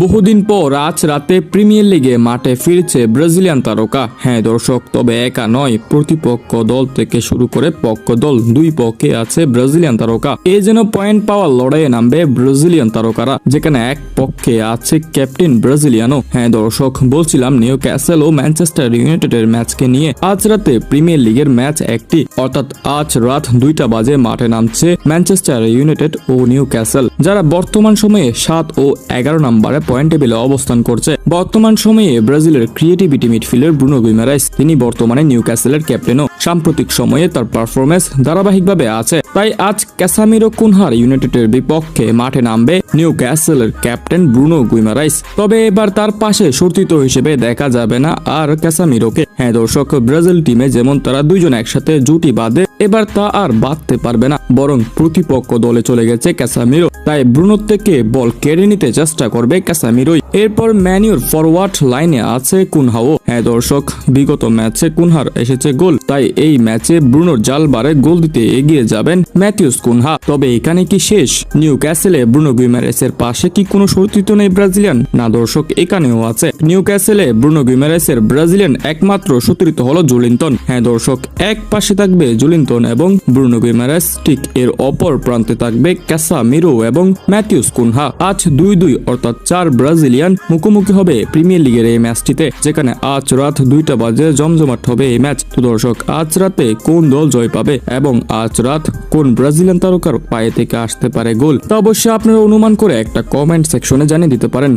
বহুদিন পর আজ রাতে প্রিমিয়ার লিগে মাঠে ফিরছে ব্রাজিলিয়ান তারকা। হ্যাঁ দর্শক, তবে একা নয়, প্রতিপক্ষ দল থেকে শুরু করে পক্ষ দল দুই পক্ষে আছে ব্রাজিলিয়ান তারকা। এ যেন পয়েন্ট পাওয়ার লড়াইয়ে নামবে ব্রাজিলিয়ান তারকারা, যেখানে এক পক্ষে আছে ক্যাপ্টেন ব্রাজিলিয়ানো। হ্যাঁ দর্শক, বলছিলাম নিউ ক্যাসেল ও ম্যানচেস্টার ইউনাইটেডের ম্যাচকে নিয়ে। আজ রাতে প্রিমিয়ার লিগের ম্যাচ একটি, অর্থাৎ আজ রাত 2টা বাজে মাঠে নামছে ম্যানচেস্টার ইউনাইটেড ও নিউ ক্যাসেল, যারা বর্তমান সময়ে 7 ও 11 নম্বরে পয়েন্ট টেবিলে অবস্থান করছে। বর্তমান সময়ে ব্রাজিলের ক্রিয়েটিভিটি মিডফিল্ডার ব্রুনো গুইমারাইস, তিনি বর্তমানে নিউ ক্যাসেলের ক্যাপ্টেনও। সাম্প্রতিক সময়ে তার পারফরমেন্স ধারাবাহিকভাবে আছে, তাই আজ ক্যাসামিরো কুনহার ইউনাইটেডের বিপক্ষে মাঠে নামবে নিউ ক্যাসেলের ক্যাপ্টেন ব্রুনো গুইমারাইস। তবে এবার তার পাশে সতীর্থ হিসেবে দেখা যাবে না আর ক্যাসামিরোকে। হ্যাঁ দর্শক, ব্রাজিল টিমে যেমন তারা দুইজন একসাথে জুটি বাঁধে, এবার তা আর বাঁধতে পারবে না, বরং প্রতিপক্ষ দলে চলে গেছে ক্যাসামিরো। তাই ব্রুনোর থেকে বল কেড়ে নিতে চেষ্টা করবে ক্যাসামিরোই। এরপর ম্যানিউর ফরওয়ার্ড লাইনে আছে কুনহাও। হ্যাঁ দর্শক, বিগত ম্যাচে কুনহার এসেছে গোল, তাই এই ম্যাচে ব্রুনোর জালবারে গোল দিতে এগিয়ে যাবেন ম্যাথিউস কুনহা। তবে এখানে কি শেষ? নিউ ক্যাসেলে ব্রুনো গুইমারাইসের পাশে কি কোনো সতীর্থ নেই ব্রাজিলিয়ান? না দর্শক, এখানেও আছে। নিউ ক্যাসেলে ব্রুনো গুইমারাইসের ব্রাজিলিয়ান একমাত্র সতীর্থ হলো জুলিনটন। হ্যাঁ দর্শক, এক পাশে থাকবে জুলিনটন এবং ব্রুনো গুইমারাইস, ঠিক এর অপর প্রান্তে থাকবে ক্যাসামিরো এবং ম্যাথিউস কুনহা। আজ 2-2 অর্থাৎ 4 ব্রাজিলিয়ান মুখোমুখি হবে প্রিমিয়ার লিগের এই ম্যাচটিতে, যেখানে আজ রাত 2টা বাজে জমজমাট হবে এই ম্যাচ। তো দর্শক, আজ রাতে কোন দল জয় পাবে এবং আজ রাত কোন ব্রাজিলিয়ান তারকার পায়ে থেকে আসতে পারে গোল, তা অবশ্যই আপনারা অনুমান করে একটা কমেন্ট সেকশনে জানিয়ে দিতে পারেন।